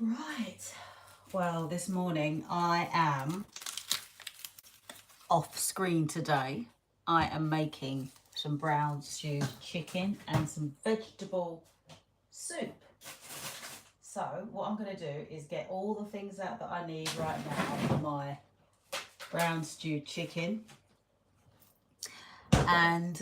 Right, well, this morning I am off screen today. I am making some brown stewed chicken and some vegetable soup. So what I'm going to do is get all the things out that I need right now for my brown stewed chicken. And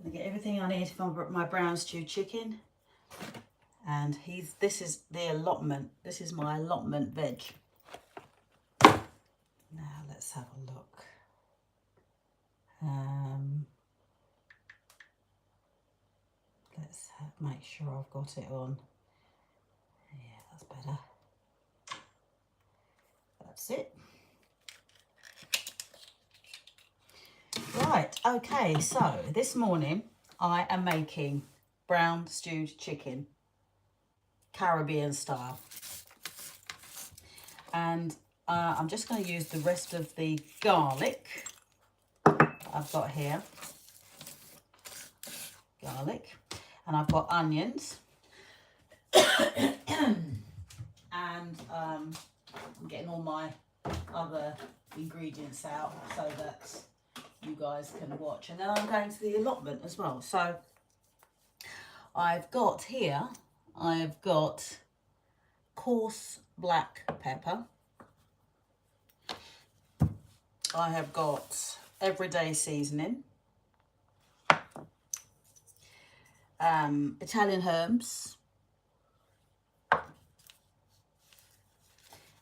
I'm going to get everything I need for my brown stewed chicken. And this is the allotment. This is my allotment veg. Now let's have a look. Let's make sure I've got it on. Yeah, that's better. That's it. Right, okay, so this morning I am making brown stewed chicken, Caribbean style. And I'm just going to use the rest of the garlic I've got here. Garlic. And I've got onions. And I'm getting all my other ingredients out so that you guys can watch. And then I'm going to the allotment as well. So I've got coarse black pepper. I have got everyday seasoning. Italian herbs.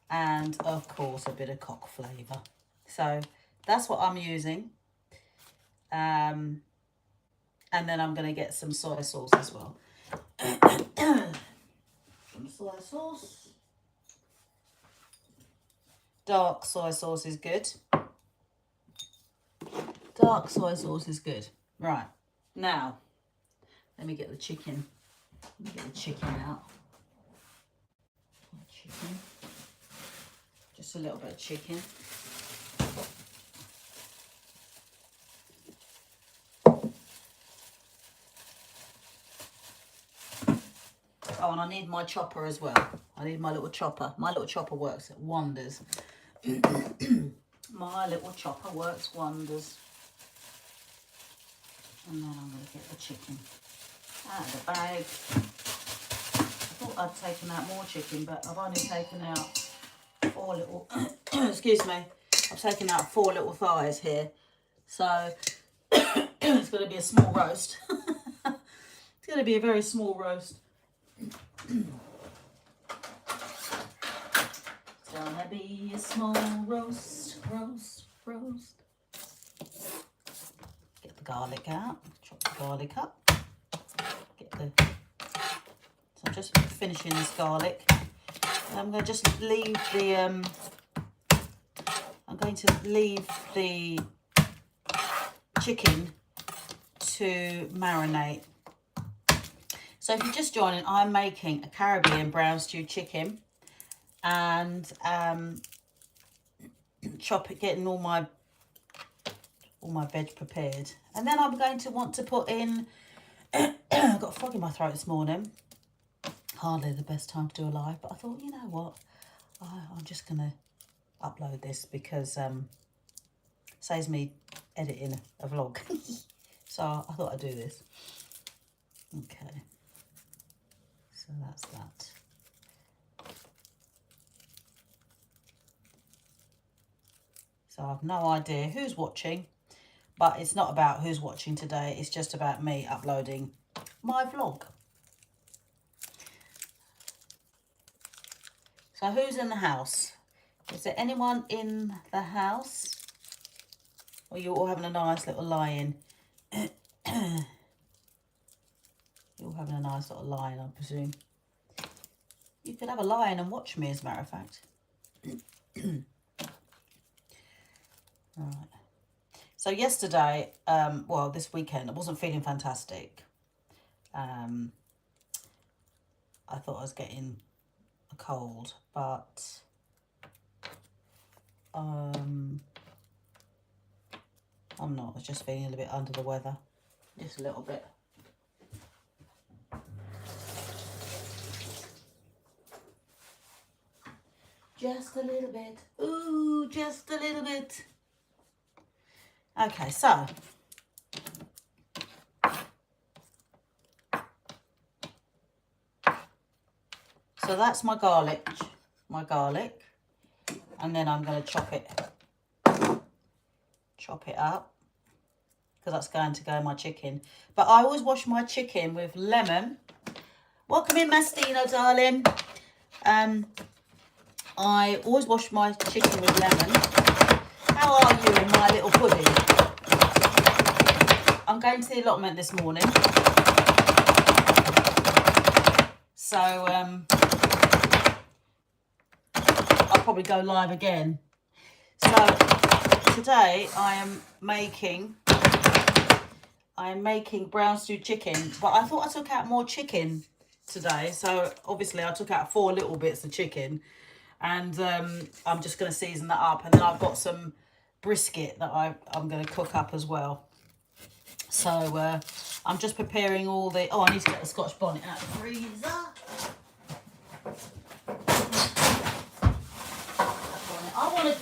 And of course a bit of cock flavour. So that's what I'm using. And then I'm going to get some soy sauce as well. Some soy sauce. Dark soy sauce is good. Dark soy sauce is good. Right, now let me get the chicken. Let me get the chicken out. Chicken. Just a little bit of chicken. Oh, and I need my chopper as well. I need my little chopper. My little chopper works wonders. My little chopper works wonders. And then I'm going to get the chicken out of the bag. I thought I'd taken out more chicken, but I've only taken out 4 little, excuse me, I've taken out 4 little thighs here. So it's going to be a small roast. It's going to be a very small roast. It's going to be a small roast. Get the garlic out, chop the garlic up. So I'm just finishing this garlic. I'm going to just leave the chicken to marinate. So if you're just joining, I'm making a Caribbean brown stewed chicken and getting all my veg prepared. And then I'm going to want to put in, I've got a frog in my throat this morning. Hardly the best time to do a live, but I thought, you know what, I'm just going to upload this because saves me editing a vlog. So I thought I'd do this. Okay, so that's that. So I have no idea who's watching, but it's not about who's watching today. It's just about me uploading my vlog. So who's in the house? Is there anyone in the house? Or you're all having a nice little lie-in? You're all having a nice little lie-in, I presume. You could have a lie-in and watch me, as a matter of fact. Right. So yesterday, well, this weekend, I wasn't feeling fantastic. I thought I was getting a cold, but I'm not. I was just feeling a little bit under the weather. Just a little bit. Just a little bit. Ooh, just a little bit. Okay, so. So that's my garlic. And then I'm going to chop it up, because that's going to go in my chicken. But I always wash my chicken with lemon. Welcome in, Mastino, darling. I always wash my chicken with lemon. How are you, my little pudding? I'm going to the allotment this morning. So I'll probably go live again. So today I am making brown stewed chicken, but I thought I took out more chicken today. So obviously I took out 4 little bits of chicken, and I'm just going to season that up. And then I've got some brisket that I'm going to cook up as well. So I'm just preparing all the... Oh, I need to get the Scotch bonnet out of the freezer. I want to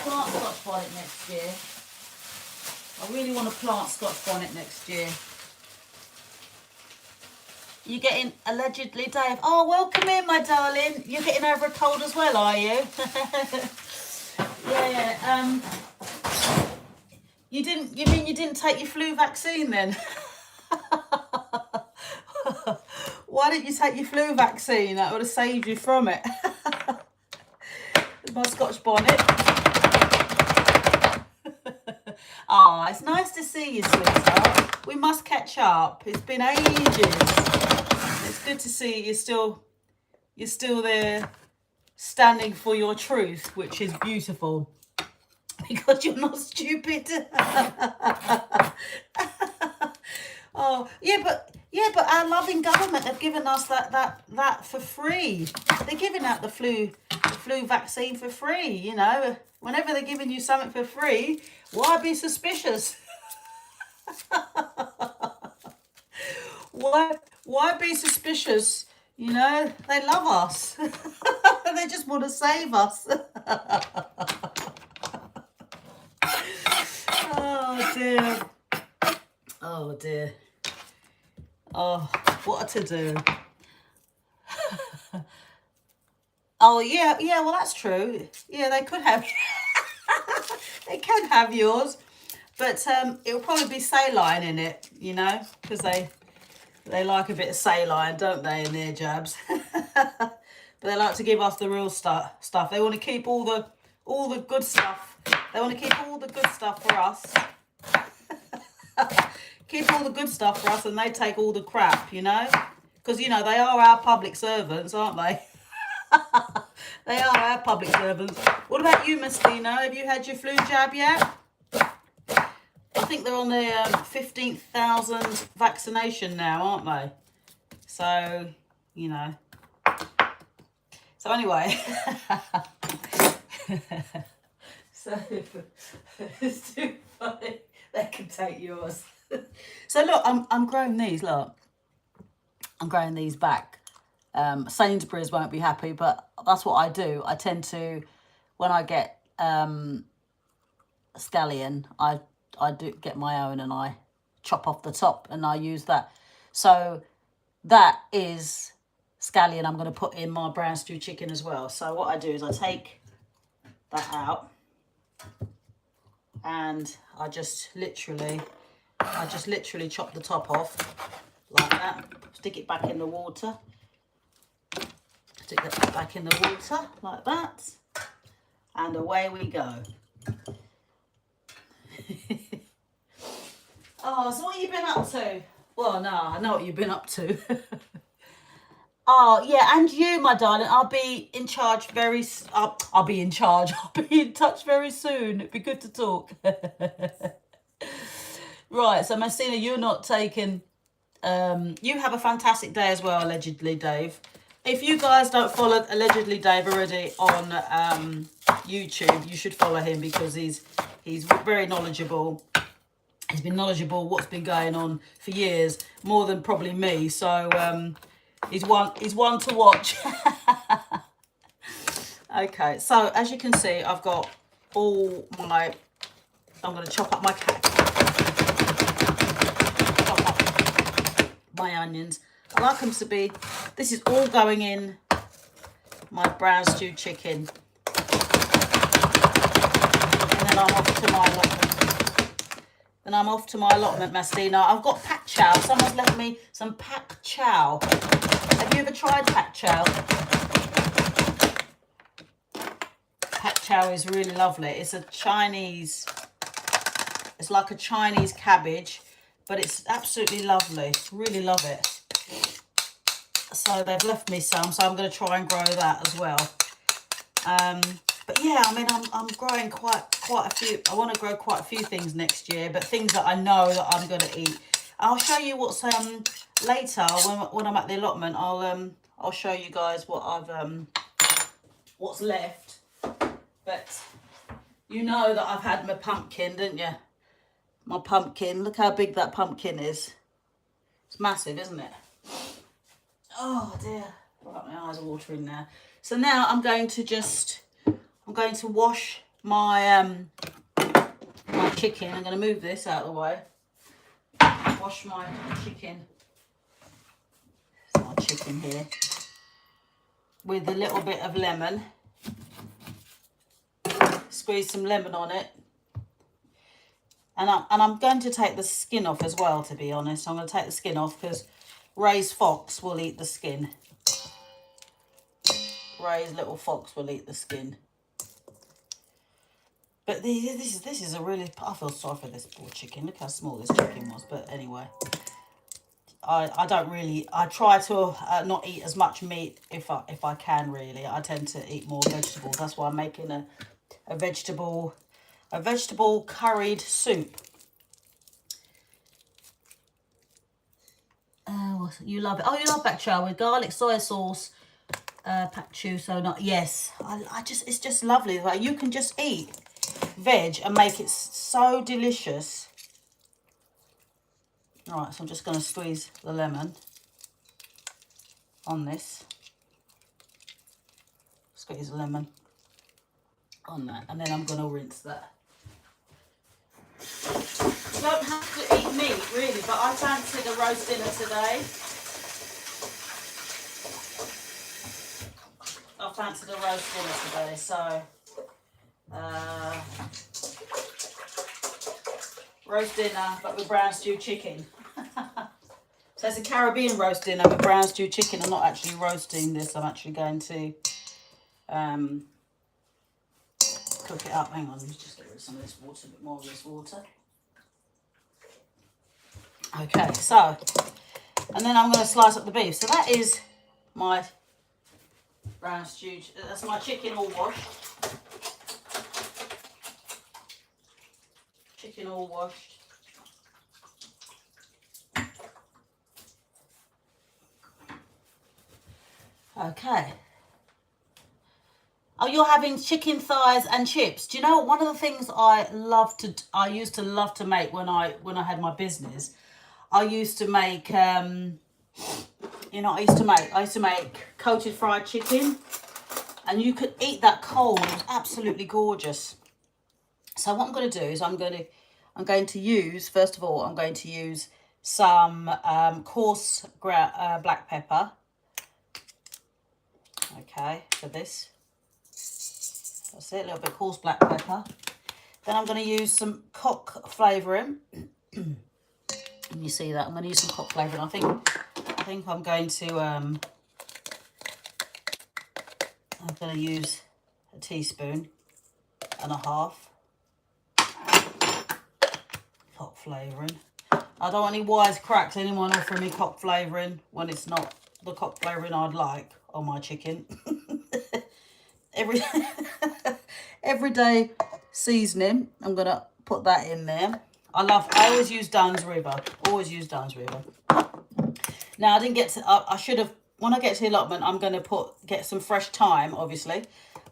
plant Scotch bonnet next year. I really want to plant Scotch bonnet next year. You getting, allegedly, Dave? Oh, welcome in, my darling. You're getting over a cold as well, are you? Yeah. You mean you didn't take your flu vaccine then? Why didn't you take your flu vaccine? That would have saved you from it. My Scotch bonnet. Oh, it's nice to see you, sweetheart. We must catch up. It's been ages. It's good to see you're still there, standing for your truth, which is beautiful. Because you're not stupid. Oh, yeah, but our loving government have given us that for free. They're giving out the flu vaccine for free, you know. Whenever they're giving you something for free, why be suspicious? Why be suspicious? You know, they love us. They just want to save us. Oh dear. Oh dear. Oh, what a to-do. Oh yeah, well that's true. Yeah, they could have they can have yours. But it'll probably be saline in it, you know, because they like a bit of saline, don't they, in their jabs? But they like to give us the real stuff. They want to keep all the good stuff. They want to keep all the good stuff for us. Keep all the good stuff for us, and they take all the crap, you know? Because, you know, they are our public servants, aren't they? They are our public servants. What about you, Mastino? Have you had your flu jab yet? I think they're on their 15,000 vaccination now, aren't they? So, you know. So anyway. So, it's too funny. They can take yours. So look, I'm growing these, look. I'm growing these back. Sainsbury's won't be happy, but that's what I do. I tend to, when I get scallion, I do get my own and I chop off the top and I use that. So that is scallion I'm going to put in my brown stew chicken as well. So what I do is I take that out and I just literally chop the top off like that. Stick it back in the water. Stick that back in the water like that. And away we go. Oh, so what have you been up to? Well, no, I know what you've been up to. Oh, yeah, and you, my darling, I'll be in charge I'll be in charge. I'll be in touch very soon. It'd be good to talk. Right, so Messina, you're not taking... you have a fantastic day as well, allegedly, Dave. If you guys don't follow Allegedly Dave already on YouTube, you should follow him because he's very knowledgeable He's been knowledgeable what's been going on for years, more than probably me. So he's one to watch. Okay, so as you can see, I've got all my, I'm going to chop up my onions. I like them to be, this is all going in my brown stewed chicken. And then I'm off to my allotment. Then I'm off to my allotment, Mastina. I've got pak chow. Someone's left me some pak chow. Have you ever tried pak chow? Pak chow is really lovely. It's a Chinese, it's like a Chinese cabbage, but it's absolutely lovely. Really love it. So they've left me some, so I'm going to try and grow that as well. But yeah, I mean, I'm growing quite a few. I want to grow quite a few things next year, but things that I know that I'm going to eat. I'll show you what's later when I'm at the allotment. I'll show you guys what I've what's left. But you know that I've had my pumpkin, didn't you? My pumpkin. Look how big that pumpkin is. It's massive, isn't it? Oh dear. Right, my eyes are watering now. So now I'm going to wash my my chicken. I'm going to move this out of the way. Wash my chicken. There's my chicken here. With a little bit of lemon. Squeeze some lemon on it. And I'm going to take the skin off as well, to be honest. I'm going to take the skin off because Ray's fox will eat the skin. Ray's little fox will eat the skin. But this is a really, I feel sorry for this poor chicken. Look how small this chicken was. But anyway, I don't really, I try to not eat as much meat if I can really. I tend to eat more vegetables. That's why I'm making a vegetable curried soup. You love it. Oh, you love pak chow with garlic, soy sauce, pak chow. So not, yes, it's just lovely. Like, you can just eat veg and make it so delicious. All right, so I'm just going to squeeze the lemon on this. Squeeze the lemon on that, and then I'm going to rinse that. You don't have to eat meat really, but I fancied a roast dinner today. I fancied a roast dinner today, so roast dinner but with brown stewed chicken. So it's a Caribbean roast dinner with brown stewed chicken. I'm not actually roasting this, I'm actually going to cook it up. Hang on, let me just get rid of some of this water, a bit more of this water. Okay, so, and then I'm going to slice up the beef. So that is my brown stew. That's my chicken all washed. Chicken all washed. Okay. Oh, you're having chicken thighs and chips. Do you know one of the things I used to love to make when I had my business? I used to make I used to make coated fried chicken, and you could eat that cold. It was absolutely gorgeous. So what I'm going to do is I'm going to use, first of all, I'm going to use some coarse black pepper. Okay, for this. That's it, a little bit coarse black pepper. Then I'm going to use some cock flavouring. And you see that I'm going to use some cock flavouring. I think I'm going to use a teaspoon and a half cock flavouring. I don't want any wise cracks. Anyone offering me cock flavouring when it's not the cock flavouring I'd like on my chicken. Everyday seasoning. I'm gonna put that in there. I always use Dunn's River. Always use Dunn's River. Now I didn't get to. I should have. When I get to the allotment, I'm gonna get some fresh thyme, obviously.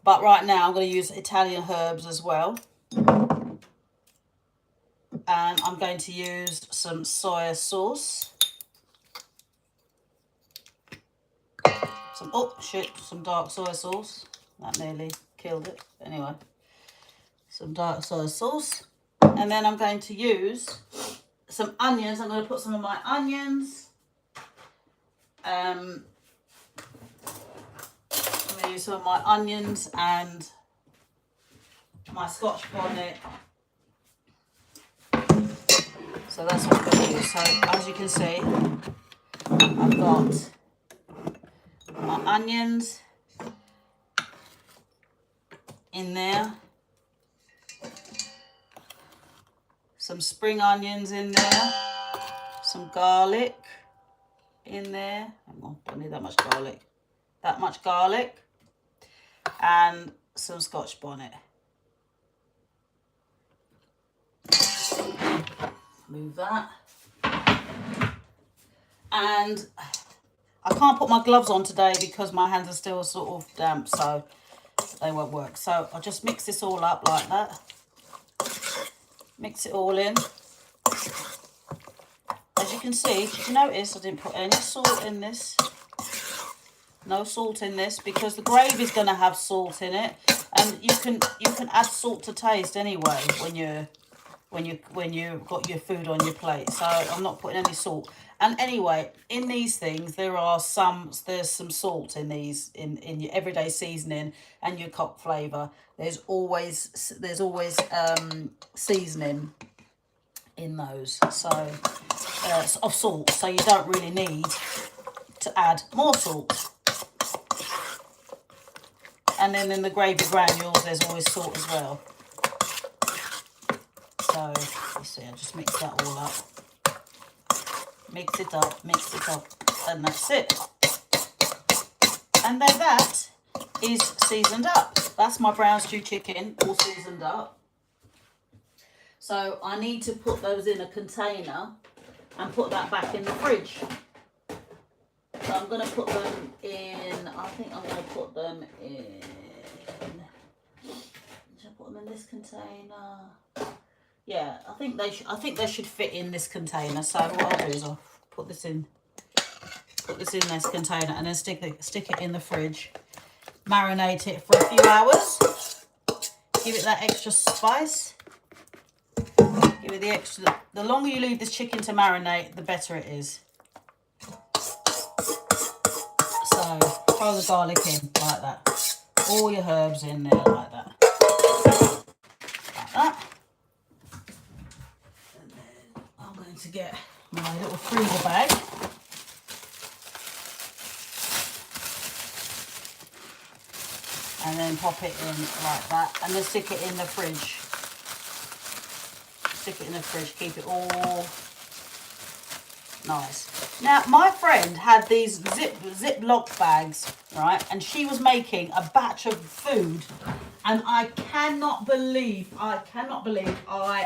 But right now I'm gonna use Italian herbs as well. And I'm going to use some soy sauce. Some dark soy sauce. That nearly killed it. Anyway, some dark soy sauce. And then I'm going to use some onions. I'm going to put some of my onions. I'm going to use some of my onions and my Scotch bonnet. So that's what I'm going to use. So as you can see, I've got my onions in there, some spring onions in there, some garlic in there. Hang on, don't need that much garlic. That much garlic, and some Scotch bonnet. Move that. And I can't put my gloves on today because my hands are still sort of damp, so they won't work. So I'll just mix this all up like that. Mix it all in. As you can see, did you notice I didn't put any salt in this? No salt in this because the gravy is going to have salt in it, and you can add salt to taste anyway when you've got your food on your plate. So I'm not putting any salt. And anyway, in these things there's some salt in these in your everyday seasoning and your cock flavour. There's always seasoning in those, so of salt. So you don't really need to add more salt. And then in the gravy granules, there's always salt as well. So you see, I just mix that all up. Mix it up, and that's it. And then that is seasoned up. That's my brown stew chicken, all seasoned up. So I need to put those in a container and put that back in the fridge. So I'm going to put them in, I think I'm going to put them in, should I put them in this container? Yeah, I think they should fit in this container. So what I'll do is I'll put this in this container and then stick it in the fridge. Marinate it for a few hours. Give it that extra spice. Give it the extra. The longer you leave this chicken to marinate, the better it is. So throw the garlic in like that. All your herbs in there like that. Like that. And then I'm going to get my little freezer bag. And then pop it in like that. And then stick it in the fridge. Stick it in the fridge. Keep it all nice. Now, my friend had these Ziploc bags, right? And she was making a batch of food. And I cannot believe I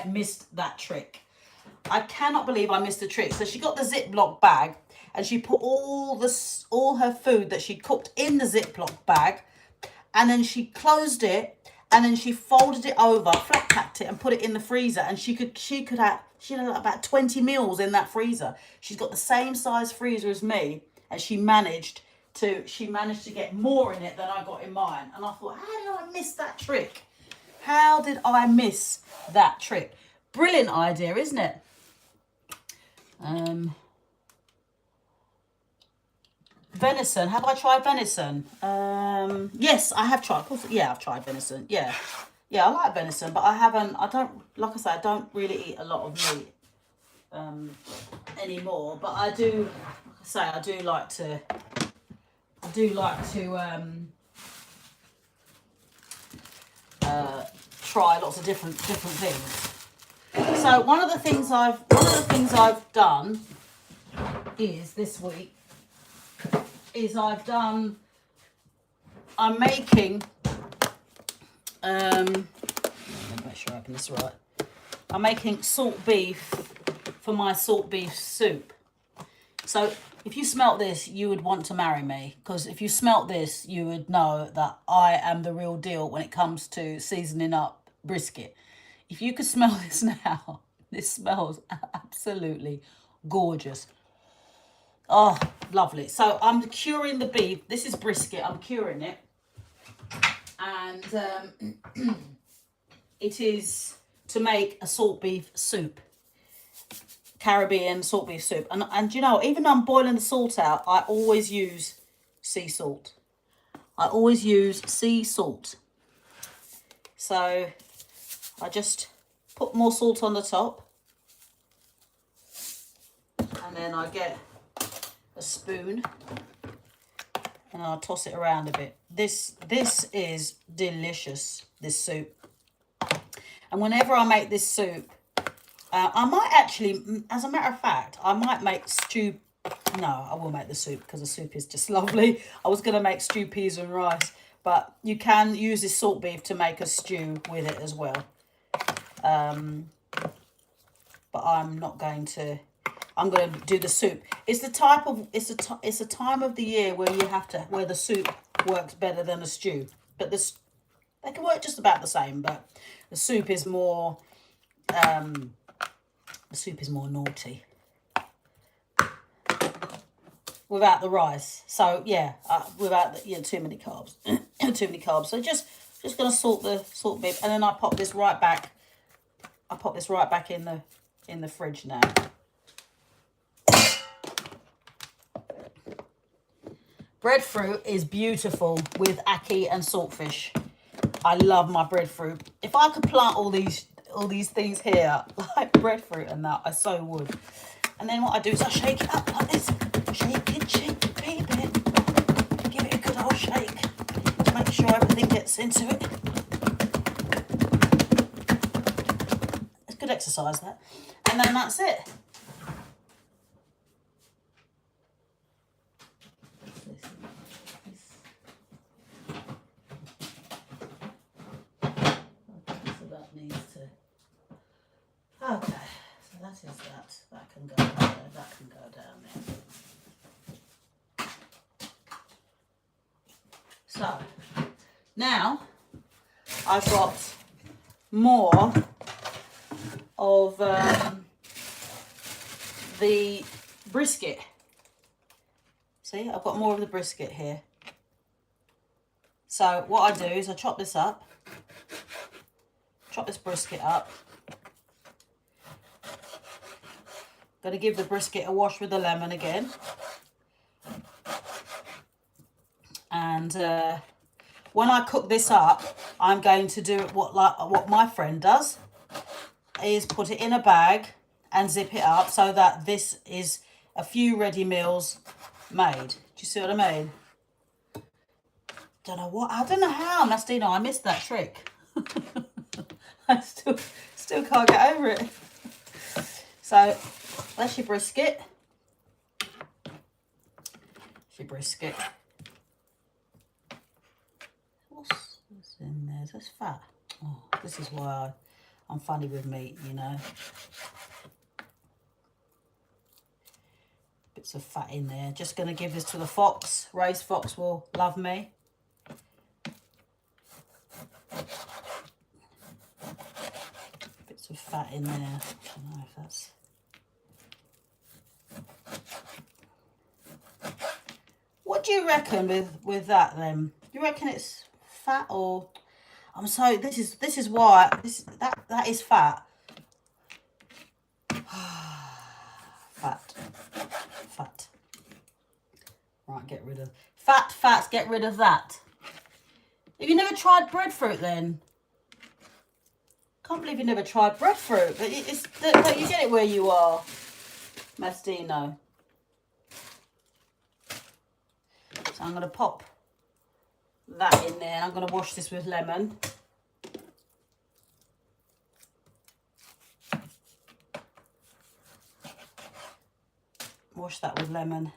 missed that trick. I cannot believe I missed the trick. So she got the Ziploc bag and she put all her food that she cooked in the Ziploc bag, and then she closed it and then she folded it over, flat packed it and put it in the freezer, and she had about 20 meals in that freezer. She's got the same size freezer as me, and she managed to get more in it than I got in mine. And I thought, how did I miss that trick? How did I miss that trick? Brilliant idea, isn't it? Venison. Have I tried venison? Yes, I have tried. Yeah, I've tried venison. Yeah, I like venison, but I don't really eat a lot of meat anymore. But I do like to try lots of different things. So one of the things I've done is this week is I'm making let me make sure I open this right. I'm making salt beef for my salt beef soup. So if you smelt this, you would want to marry me, because if you smelt this, you would know that I am the real deal when it comes to seasoning up brisket. If you could smell this now, This smells absolutely gorgeous. Oh, lovely. So I'm curing the beef. This is brisket. I'm curing it. And it is to make a salt beef soup. Caribbean salt beef soup. And you know, even though I'm boiling the salt out, I always use sea salt. I always use sea salt. So I just put more salt on the top. And then I get a spoon and I'll toss it around a bit. This is delicious, this soup. And whenever I make this soup, I might actually, as a matter of fact, I might make stew. No, I will make the soup because the soup is just lovely. I was going to make stew peas and rice, but you can use this salt beef to make a stew with it as well. But I'm not going to. I'm going to do the soup. It's the type of it's a time of the year where you have to where the soup works better than a stew. But this they can work just about the same. But the soup is more naughty without the rice. So yeah, without too many carbs, too many carbs. So just gonna salt beef, and then I pop this right back. I pop this right back in the fridge now. Breadfruit is beautiful with ackee and saltfish. I love my breadfruit. If I could plant all these things here, like breadfruit and that, I so would. And then what I do is I shake it up like this. Shake it, baby. Give it a good old shake to make sure everything gets into it. It's good exercise, that. And then that's it. Okay, so that is that. That can go there. That can go down there. So now I've got more of the brisket. See, I've got more of the brisket here. So what I do is I chop this up, chop this brisket up. Going to give the brisket a wash with the lemon again. And when I cook this up, I'm going to do what my friend does, is put it in a bag and zip it up so that this is a few ready meals made. Do you see what I mean? I don't know how, Mastino, I missed that trick. I still can't get over it. So that's your brisket. What's in there? That's fat. Oh, this is why I'm funny with meat, you know. Bits of fat in there. Just going to give this to the fox. Ray's fox will love me. Bits of fat in there. I don't know if that's... What do you reckon with that then? Do you reckon it's fat or... I'm sorry, this is why that is fat. Fat. Right, get rid of fats, get rid of that. Have you never tried breadfruit then? Can't believe you never tried breadfruit, but you get it where you are, Mastino. So I'm going to pop that in there. I'm going to wash this with lemon. Wash that with lemon.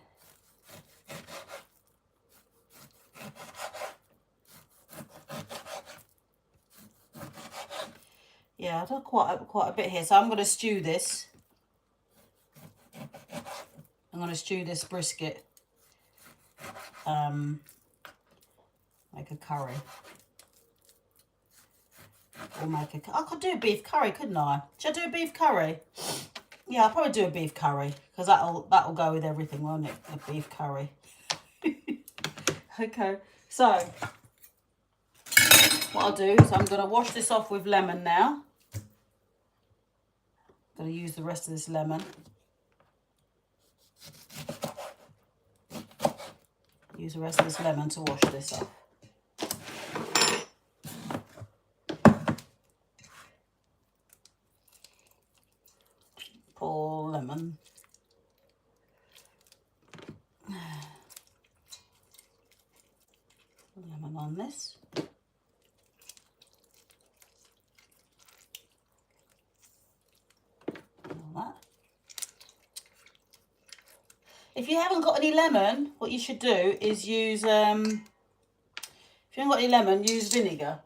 Yeah, I've done quite a bit here. So I'm going to stew this. I'm going to stew this brisket. Make a curry. Or make a... I could do a beef curry, couldn't I? Should I do a beef curry? Yeah, I'll probably do a beef curry. Because that'll go with everything, won't it? A beef curry. Okay. So, what I'll do is I'm going to wash this off with lemon now. I'm going to use the rest of this lemon. Use the rest of this lemon to wash this off. Pour lemon. Lemon on this. If you haven't got any lemon, what you should do is use, if you haven't got any lemon, use vinegar.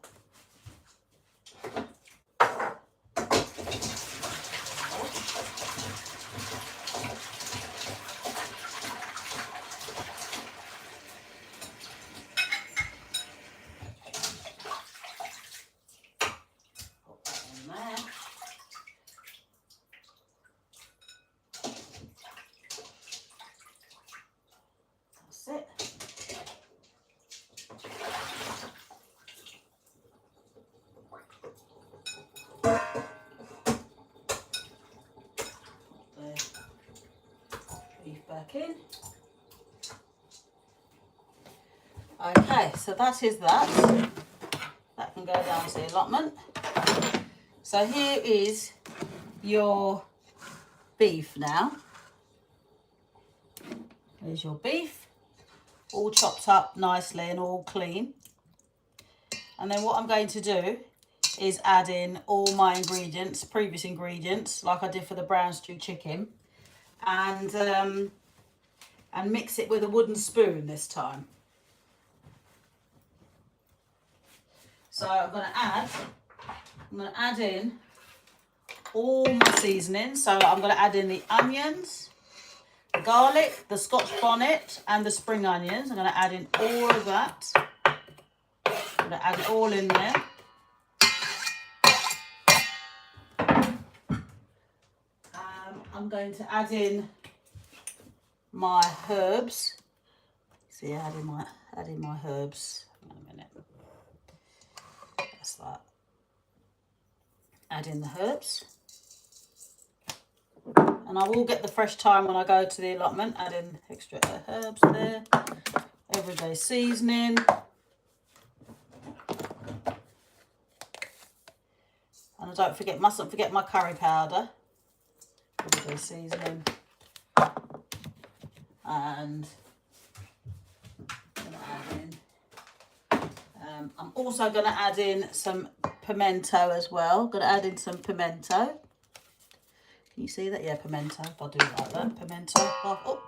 Back in. Okay, so that is that. That can go down to the allotment. So here is your beef now. There's your beef, all chopped up nicely and all clean. And then what I'm going to do is add in all my ingredients, previous ingredients, like I did for the brown stew chicken. And mix it with a wooden spoon this time. So I'm going to add in all my seasonings. So I'm going to add in the onions, the garlic, the Scotch bonnet and the spring onions. I'm going to add in all of that. I'm going to add it all in there. I'm going to add in my herbs. See, adding my herbs. Hang on a minute. That's that. Add in the herbs. And I will get the fresh thyme when I go to the allotment. Add in extra herbs there. Everyday seasoning. And I mustn't forget my curry powder. Everyday seasoning. And I'm also going to add in some pimento as well. Going to add in some pimento. Can you see that? Yeah, pimento. If I do it like that, pimento. Oh.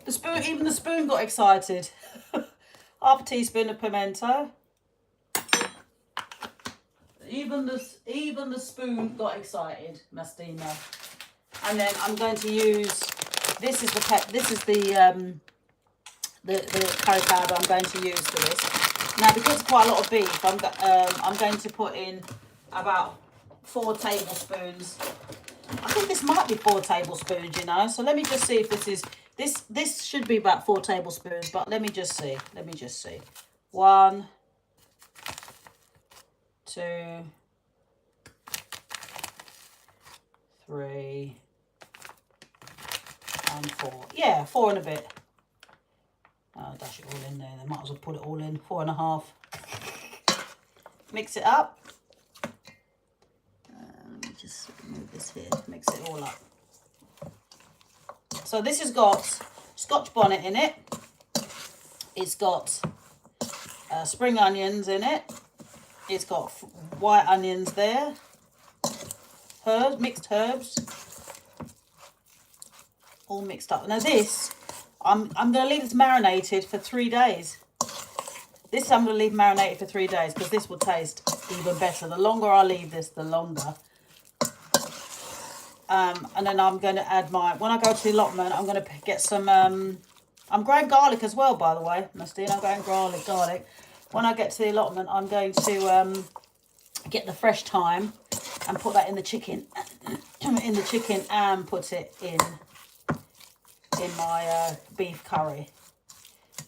the spoon, even the spoon got excited. Half a teaspoon of pimento. Even the spoon got excited, Mastina. And then I'm going to use, this is the curry powder I'm going to use for this. Now, because it's quite a lot of beef, I'm going to put in about 4 tablespoons. I think this might be 4 tablespoons, you know. So let me just see if this should be about 4 tablespoons, but let me just see. 1, 2, 3, and 4. Yeah, 4 and a bit. I'll dash it all in there. They might as well put it all in. 4.5. Mix it up. Let me just move this here. Mix it all up. So this has got Scotch bonnet in it. It's got spring onions in it. It's got white onions there. Herbs, mixed herbs. All mixed up. Now this, I'm going to leave this marinated for 3 days. This I'm going to leave marinated for 3 days because this will taste even better. The longer I leave this, the longer. And then I'm going to add when I go to the allotment, I'm going to get some, I'm growing garlic as well, by the way. Mastina, I'm growing garlic. when I get to the allotment, I'm going to get the fresh thyme and put that in the chicken, and put it in my beef curry.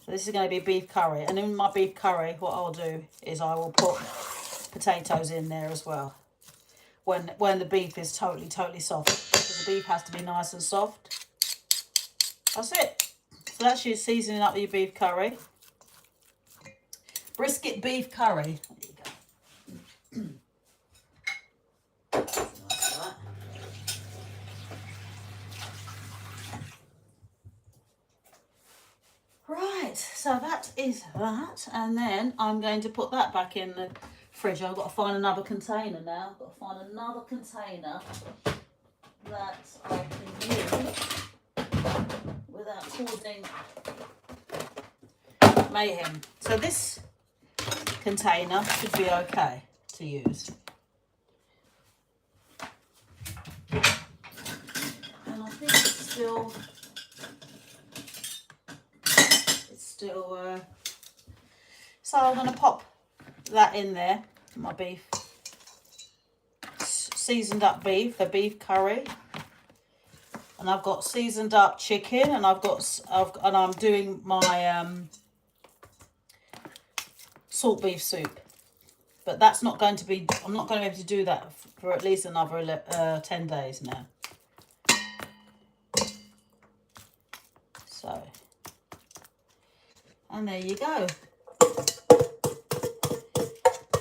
So this is going to be beef curry, and in my beef curry, what I'll do is I will put potatoes in there as well. When the beef is totally soft, because the beef has to be nice and soft. That's it. So that's your seasoning up your beef curry. Brisket beef curry. There you go. Nice like that. Right, so that is that, and then I'm going to put that back in the fridge. I've got to find another container now. I've got to find another container that I can use without causing mayhem. So this container should be okay to use. And I think it's still so I'm going to pop that in there, my beef, seasoned up beef, the beef curry, and I've got seasoned up chicken, and I'm doing my salt beef soup, but that's not going to be, I'm not going to be able to do that for at least another 10 days now. So, and there you go.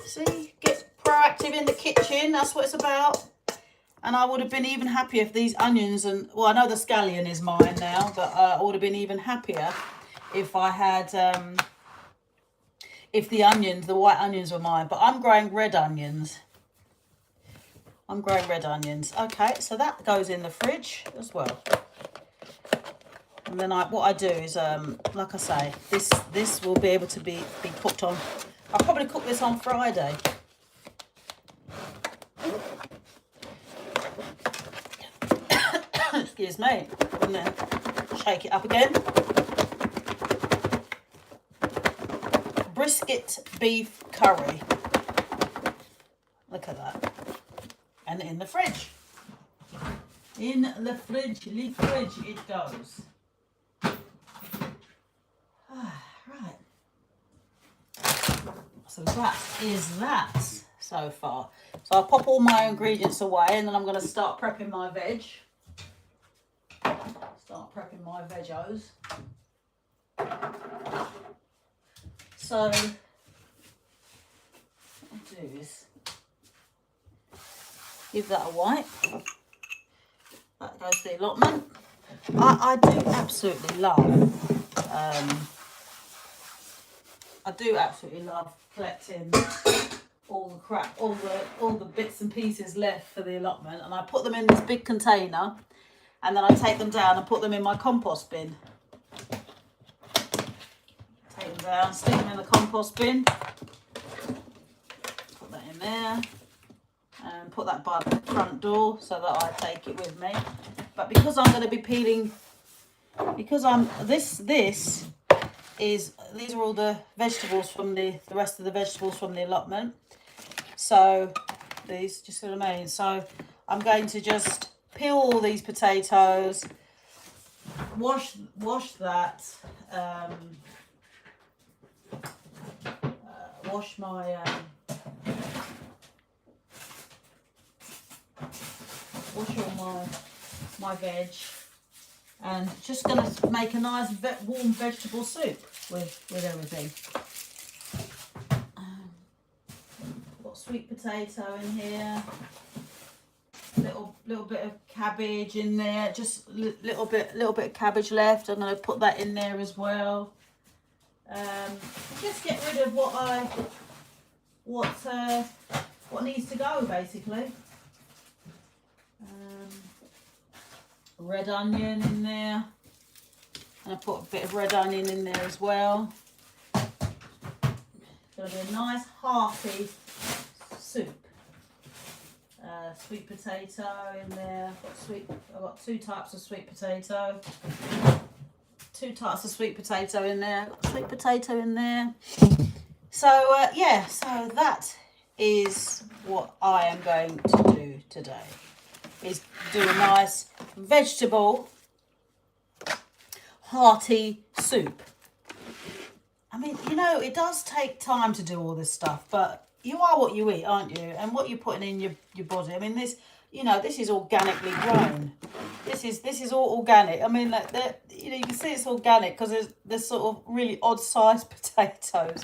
See, get proactive in the kitchen, that's what it's about. And I would have been even happier if these onions, and well, I know the scallion is mine now, but I would have been even happier if I had, if the onions, the white onions were mine. But I'm growing red onions. Okay, so that goes in the fridge as well. And then what I do is, like I say, this will be able to be cooked on. I'll probably cook this on Friday. Excuse me. And then shake it up again. Brisket beef curry. Look at that. And in the fridge. In the fridge it goes. Right. So that is that so far. So I'll pop all my ingredients away, and then I'm going to start prepping my veg. Veggies. So what I'll do is give that a wipe. That goes to the allotment. I do absolutely love collecting all the crap, all the bits and pieces left for the allotment, and I put them in this big container, and then I take them down and put them in my compost bin. Take them down, stick them in the compost bin, put that in there, and put that by the front door so that I take it with me. But because I'm going to be peeling, because these are all the vegetables from the rest of the vegetables from the allotment. So these, just see what I mean? So I'm going to just peel all these potatoes, wash that, wash my wash all my veg, and just gonna make a nice warm vegetable soup with everything. Got sweet potato in here, little bit of cabbage in there, just little bit of cabbage left. I'm gonna put that in there as well. Just get rid of what needs to go, basically. Red onion in there, and I put a bit of red onion in there as well. It's going to be a nice hearty soup. Sweet potato in there. I've got two types of sweet potato. So So yeah, so that is what I am going to do today, is do a nice vegetable hearty soup. I mean, you know, it does take time to do all this stuff, but you are what you eat, aren't you? And what you're putting in your body. I mean, this, you know, this is organically grown. This is all organic. I mean, like, you know, you can see it's organic because there's sort of really odd sized potatoes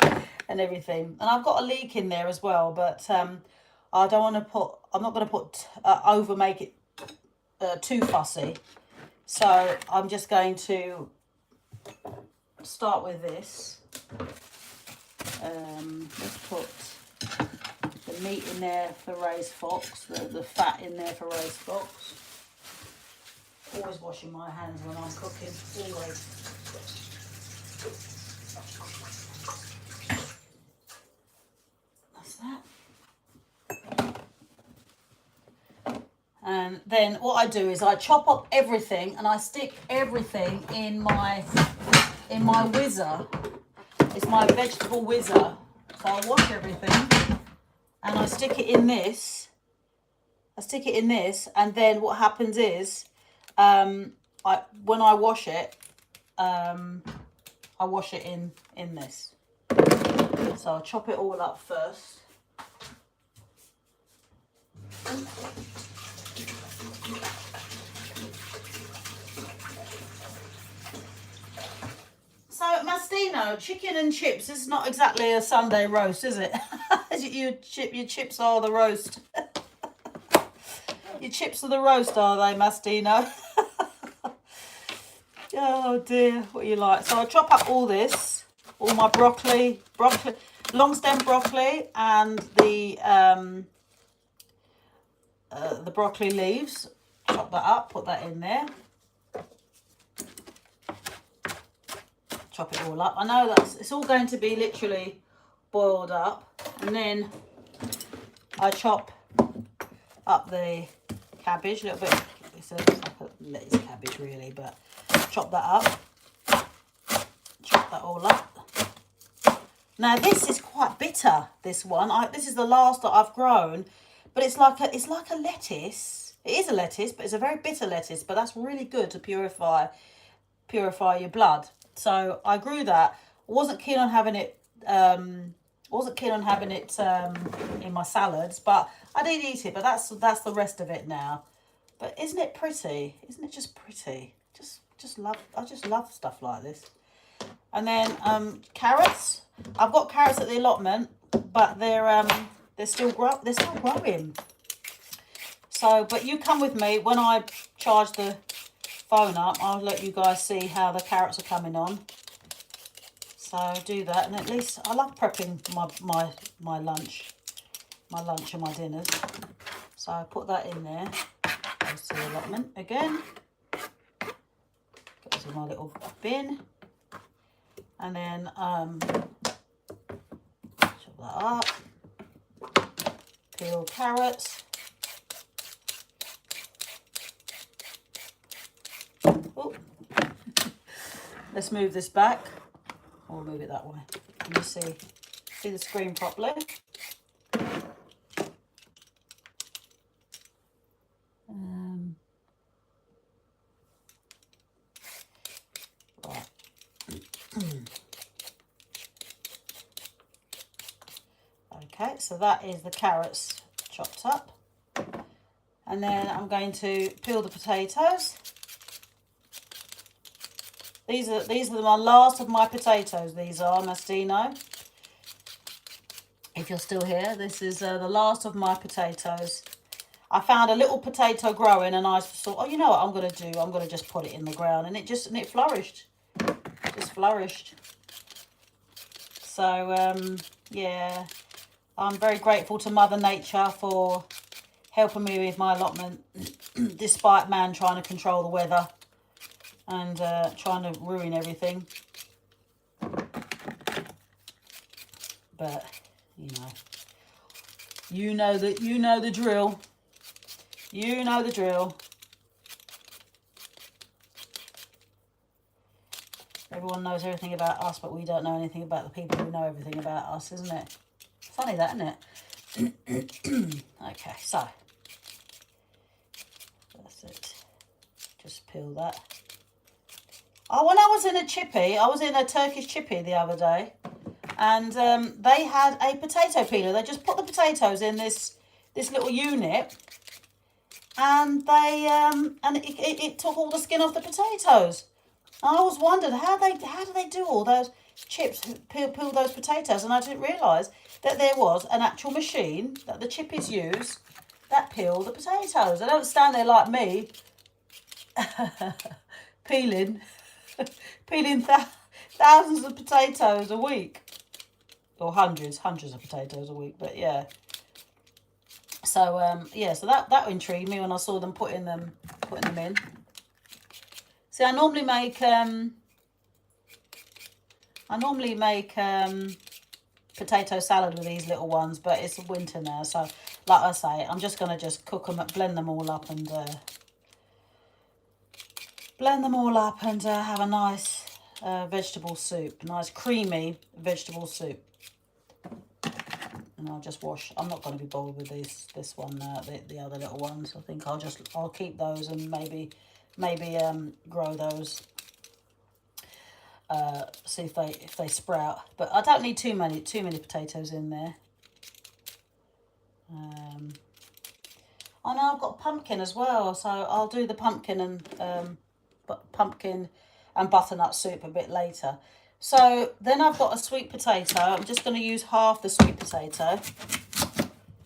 and everything. And I've got a leek in there as well, but I don't want to put. I'm not going to put make it too fussy. So I'm just going to start with this. Let's put the meat in there for roast fox, the fat in there for roast fox. Always washing my hands when I'm cooking, always. That's that. And then what I do is I chop up everything and I stick everything in my whizzer. It's my vegetable whizzer. So I wash everything and I stick it in this. And then what happens is, when I wash it, I wash it in this. So I'll chop it all up first. So, Mastino, chicken and chips is not exactly a Sunday roast, is it? Your chips are the roast. Your chips are the roast, are they, Mastino? Oh dear, what you like. So I chop up all this, all my broccoli, long stem broccoli, and the broccoli leaves. Chop that up, put that in there. Chop it all up. I know it's all going to be literally boiled up, and then I chop up the cabbage a little bit. It's like a lettuce cabbage really, but chop that up. Chop that all up. Now this is quite bitter. This one, this is the last that I've grown, but it's like a lettuce. It is a lettuce, but it's a very bitter lettuce. But that's really good to purify your blood. So I grew that. Wasn't keen on having it. In my salads, but I did eat it. But that's the rest of it now. But isn't it pretty? Isn't it just pretty? I just love stuff like this. And then carrots. I've got carrots at the allotment, but they're still growing. So, but you come with me when I charge the phone up. I'll let you guys see how the carrots are coming on. So do that, and at least I love prepping my lunch and my dinners. So I put that in there. Goes to the allotment again. Goes in my little bin, and then chop that up. Peel carrots. Oh. Let's move this back. Or move it that way. Can you see the screen properly? Right. Okay, so that is the carrots chopped up. And then I'm going to peel the potatoes. These are my last of my potatoes. These are, Mastino. If you're still here, this is the last of my potatoes. I found a little potato growing, and I thought, oh, you know what I'm going to do? I'm going to just put it in the ground, and it flourished. It just flourished. So yeah, I'm very grateful to Mother Nature for helping me with my allotment, despite man trying to control the weather and trying to ruin everything. But you know the drill. You know the drill. Everyone knows everything about us, but we don't know anything about the people who know everything about us, isn't it? Funny that, isn't it? Okay, so that's it. Just peel that. Oh, when I was in a Turkish chippy the other day, and they had a potato peeler. They just put the potatoes in this little unit, and it took all the skin off the potatoes. And I always wondered how do they do all those chips, peel those potatoes, and I didn't realise that there was an actual machine that the chippies use that peel the potatoes. They don't stand there like me peeling thousands of potatoes a week, or hundreds of potatoes a week. But yeah, so yeah, so that intrigued me when I saw them putting them in. See, I normally make potato salad with these little ones, but it's winter now, so like I say, I'm just gonna cook them, blend them all up, and have a nice vegetable soup, nice creamy vegetable soup. And I'll just wash. I'm not going to be bothered with this one, the other little ones. I think I'll keep those and maybe grow those. See if they sprout. But I don't need too many potatoes in there. Oh no, I've got pumpkin as well, so I'll do the pumpkin and butternut soup a bit later. So then I've got a sweet potato. I'm just going to use half the sweet potato.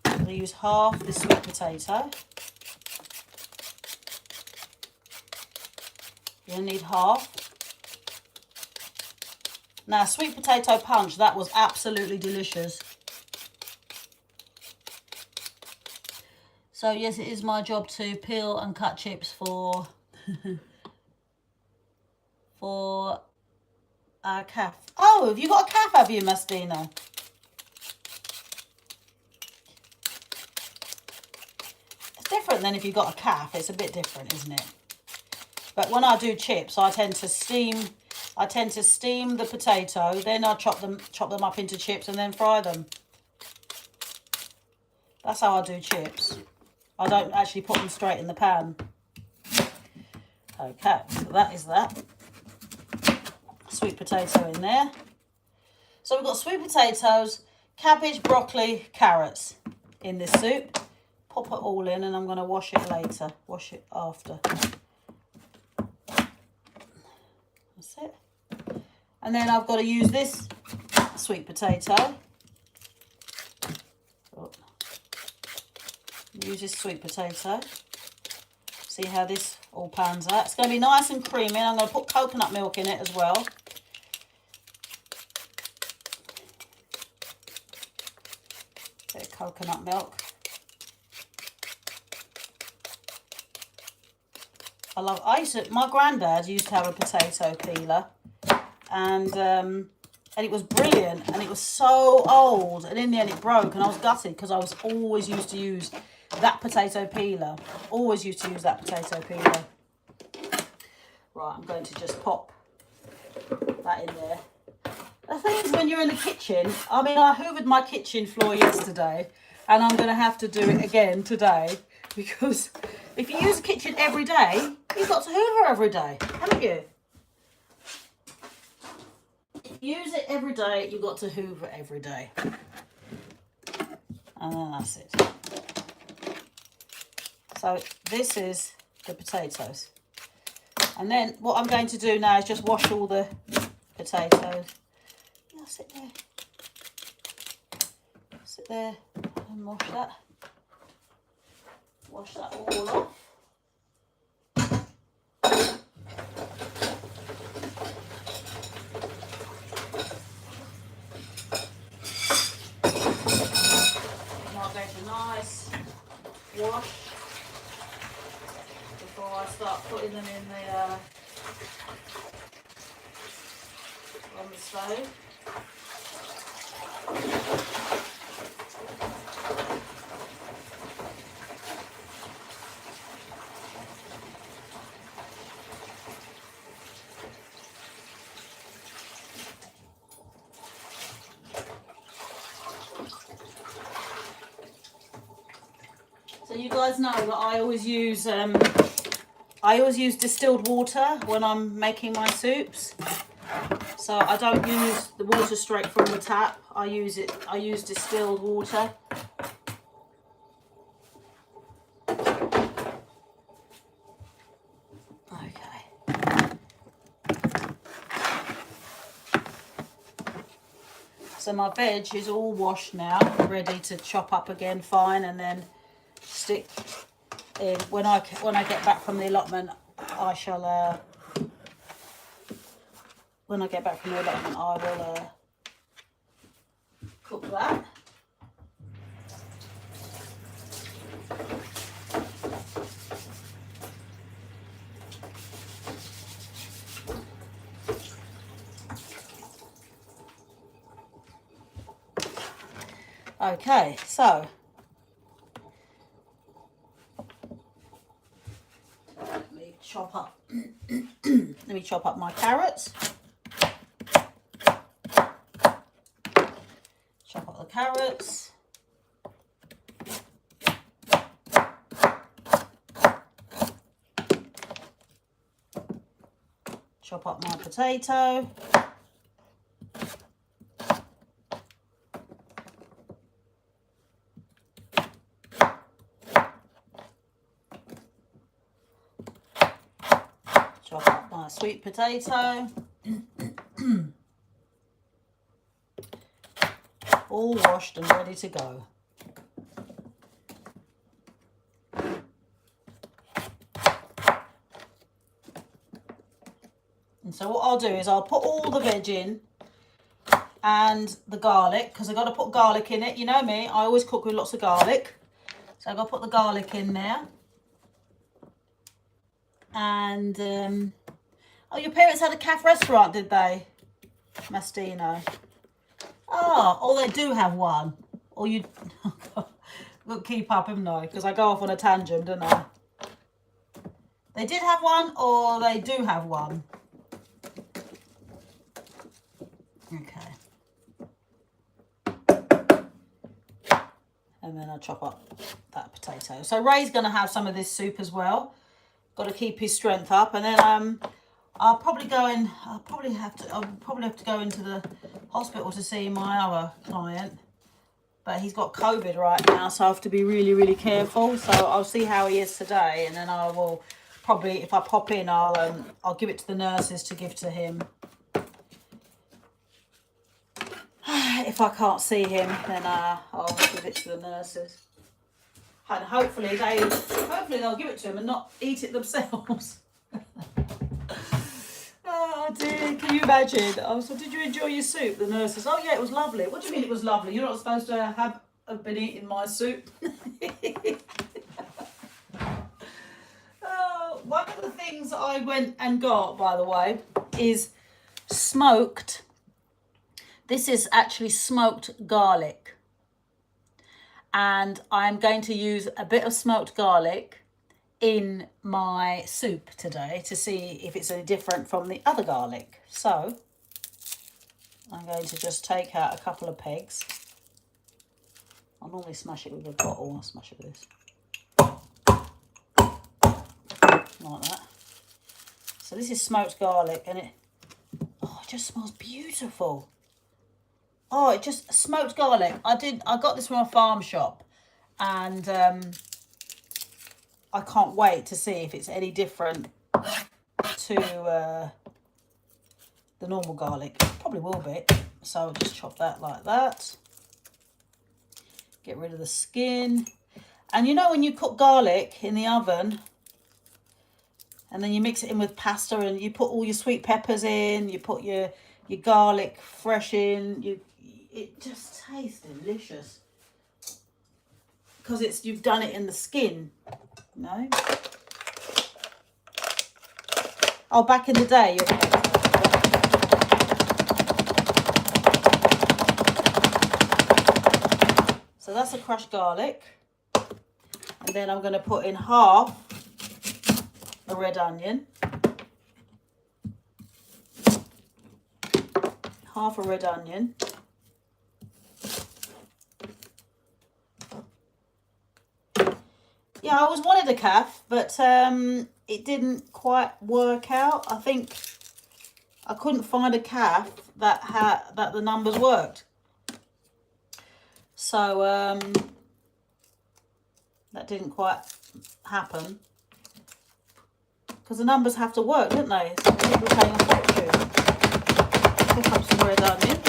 I'm going to use half the sweet potato. You're going to need half. Now, sweet potato punch, that was absolutely delicious. So yes, it is my job to peel and cut chips for for our calf. Oh, have you got a calf, have you, Mastina? It's different than if you've got a calf. It's a bit different, isn't it? But when I do chips, I tend to steam the potato, then I chop them up into chips and then fry them. That's how I do chips. I don't actually put them straight in the pan. Okay, so that is that. Sweet potato in there. So we've got sweet potatoes, cabbage, broccoli, carrots in this soup. Pop it all in, and I'm going to wash it later. Wash it after. That's it. And then I've got to use this sweet potato. Use this sweet potato. See how this all pans out. It's going to be nice and creamy. I'm going to put coconut milk in it as well. Bit of coconut milk. My granddad used to have a potato peeler, and it was brilliant, and it was so old, and in the end it broke, and I was gutted because I was always used to use that potato peeler. Always used to use that potato peeler. Right, I'm going to just pop that in there. The thing is, when you're in the kitchen, I mean, I hoovered my kitchen floor yesterday, and I'm going to have to do it again today, because if you use the kitchen every day, you've got to hoover every day, haven't you? If you use it every day, you've got to hoover every day. And then that's it. So this is the potatoes. And then what I'm going to do now is just wash all the potatoes. Yeah, sit there. Sit there and wash that. Wash that all off. Nice wash before I start putting them in on the stove. So you guys know that I always use distilled water when I'm making my soups. So I don't use the water straight from the tap. I use distilled water. So my veg is all washed now, ready to chop up again fine, and then stick in. When I get back from the allotment, I shall. When I get back from the allotment, I will cook that. Okay, so let me chop up. Let me chop up my carrots. Chop up the carrots. Chop up my potato. Chop up my sweet potato. All washed and ready to go. And so what I'll do is I'll put all the veg in and the garlic, because I've got to put garlic in it. You know me, I always cook with lots of garlic. So I've got to put the garlic in there. And, oh, your parents had a cafe restaurant, did they? Mastino. Oh, they do have one. Or you... Look, keep up, haven't I? Because I go off on a tangent, don't I? They did have one, or they do have one. Okay. And then I'll chop up that potato. So Ray's going to have some of this soup as well. Got to keep his strength up. And then I'll probably have to go into the hospital to see my other client. But he's got COVID right now, so I have to be really, really careful. So I'll see how he is today, and then I will probably, if I pop in, I'll give it to the nurses to give to him. If I can't see him, then I'll give it to the nurses. And hopefully they'll give it to him and not eat it themselves. Oh dear, can you imagine? I was like, did you enjoy your soup? The nurses, oh yeah, it was lovely. What do you mean it was lovely? You're not supposed to have been eating my soup. One of the things that I went and got, by the way, is smoked. This is actually smoked garlic. And I'm going to use a bit of smoked garlic in my soup today to see if it's any different from the other garlic. So I'm going to just take out a couple of pegs. I normally smash it with a bottle. I'll smash it with this. Like that. So this is smoked garlic, and it just smells beautiful. Oh, it just smoked garlic. I got this from a farm shop, and I can't wait to see if it's any different to the normal garlic. It probably will be. So I'll just chop that like that. Get rid of the skin. And you know when you cook garlic in the oven, and then you mix it in with pasta, and you put all your sweet peppers in, you put your garlic fresh in, it just tastes delicious. Because you've done it in the skin, you know. Oh, back in the day, so that's a crushed garlic. And then I'm going to put in half a red onion. Half a red onion. Yeah, I always wanted a calf, but it didn't quite work out. I think I couldn't find a calf that the numbers worked. So that didn't quite happen. Because the numbers have to work, don't they? So people are paying a fortune. Pick up some red onions.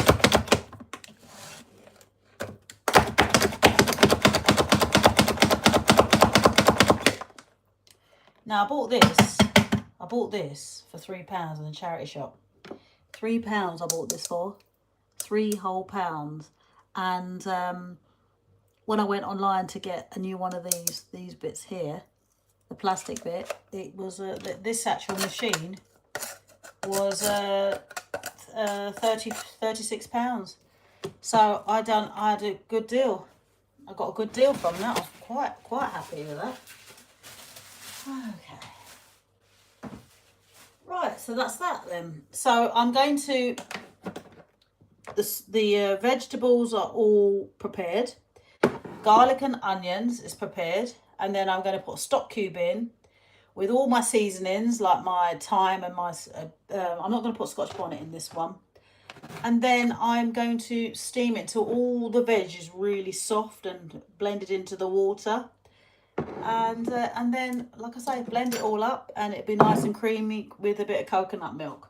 Now I bought this for £3 in a charity shop. £3 I bought this for. 3 whole pounds. And when I went online to get a new one of these bits here, the plastic bit, it was this actual machine was 36 pounds. So I had a good deal. I got a good deal from that. I was quite happy with that. Okay. Right, so that's that then. So I'm going to, the vegetables are all prepared. Garlic and onions is prepared. And then I'm going to put a stock cube in with all my seasonings, like my thyme and my, I'm not going to put Scotch bonnet in this one. And then I'm going to steam it till all the veg is really soft and blended into the water. And then, like I say, blend it all up and it'll be nice and creamy with a bit of coconut milk.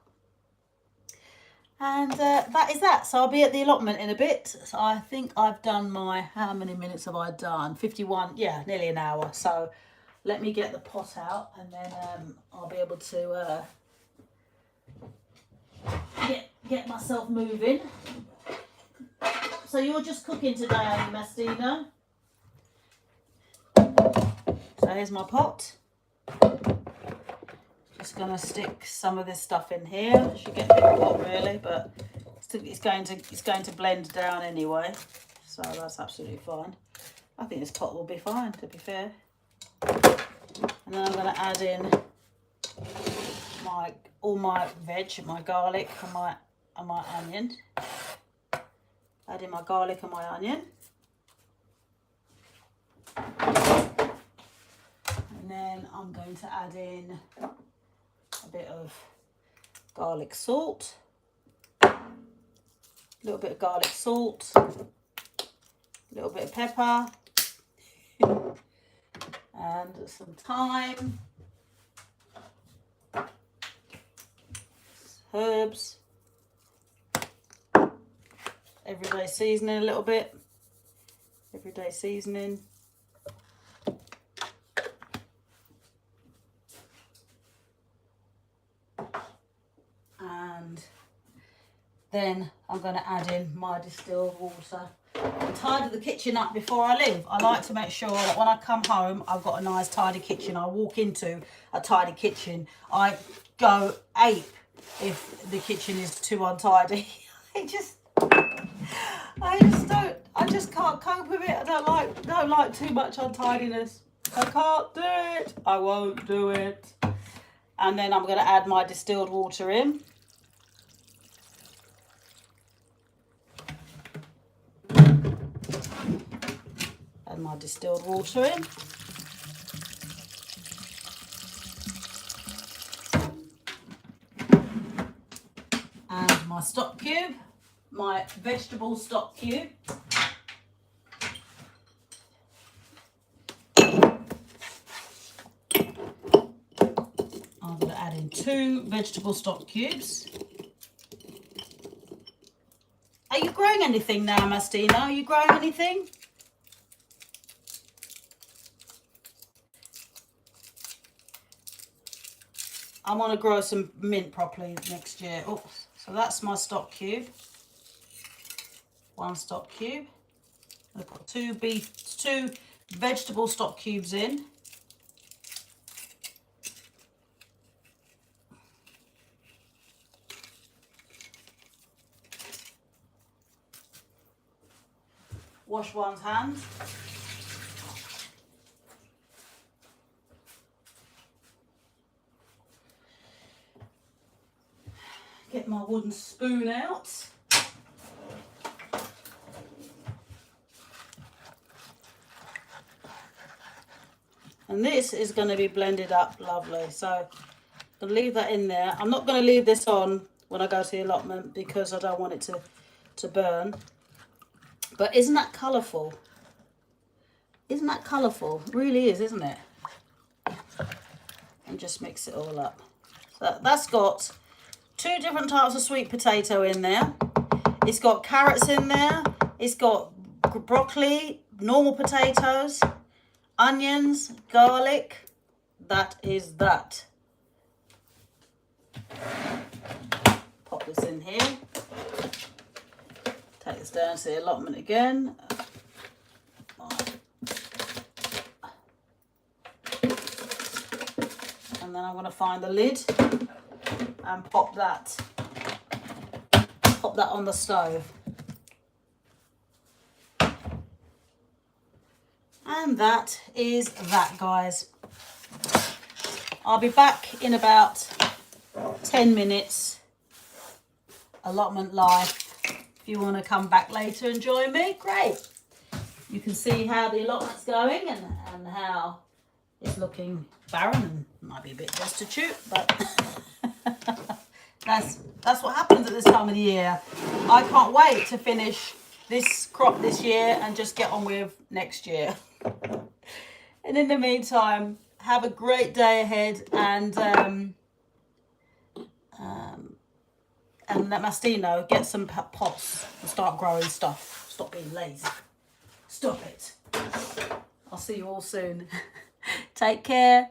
And that is that. So I'll be at the allotment in a bit. So I think I've done my, how many minutes have I done? 51, yeah, nearly an hour. So let me get the pot out and then I'll be able to get myself moving. So you're just cooking today, are you, Mastina? So here's my pot. Just gonna stick some of this stuff in here. Should get a bit hot really, but it's going to blend down anyway. So that's absolutely fine. I think this pot will be fine, to be fair. And then I'm gonna add in all my veg, my garlic and my onion. Add in my garlic and my onion. And then I'm going to add in a bit of garlic salt. A little bit of garlic salt. A little bit of pepper. And some thyme. Herbs. Everyday seasoning a little bit. Everyday seasoning. And then I'm going to add in my distilled water. I tidy the kitchen up before I leave. I like to make sure that when I come home, I've got a nice tidy kitchen. I walk into a tidy kitchen. I go ape if the kitchen is too untidy. I just can't cope with it. I don't like too much untidiness. I can't do it. I won't do it. And then I'm going to add my distilled water in. Add my distilled water in. And my stock cube, my vegetable stock cube. I'm going to add in 2 vegetable stock cubes. Are you growing anything now, Mastina? Are you growing anything? I want to grow some mint properly next year. Oops. So that's my stock cube. 1 stock cube. I put 2 vegetable stock cubes in. Wash one's hands. Get my wooden spoon out. And this is going to be blended up lovely. So I'm going to leave that in there. I'm not going to leave this on when I go to the allotment because I don't want it to burn. But isn't that colourful? Isn't that colourful? It really is, isn't it? And just mix it all up. So that's got 2 different types of sweet potato in there. It's got carrots in there. It's got broccoli, normal potatoes, onions, garlic. That is that. Pop this in here. Take this down to the allotment again. And then I'm going to find the lid and pop that on the stove. And that is that, guys. I'll be back in about 10 minutes. Allotment life. If you want to come back later and join me, great. You can see how the allotment's going and how it's looking barren and might be a bit destitute, but that's what happens at this time of the year. I can't wait to finish this crop this year and just get on with next year. And in the meantime, have a great day ahead, and let Mastino get some pots and start growing stuff. Stop being lazy. Stop it. I'll see you all soon. Take care.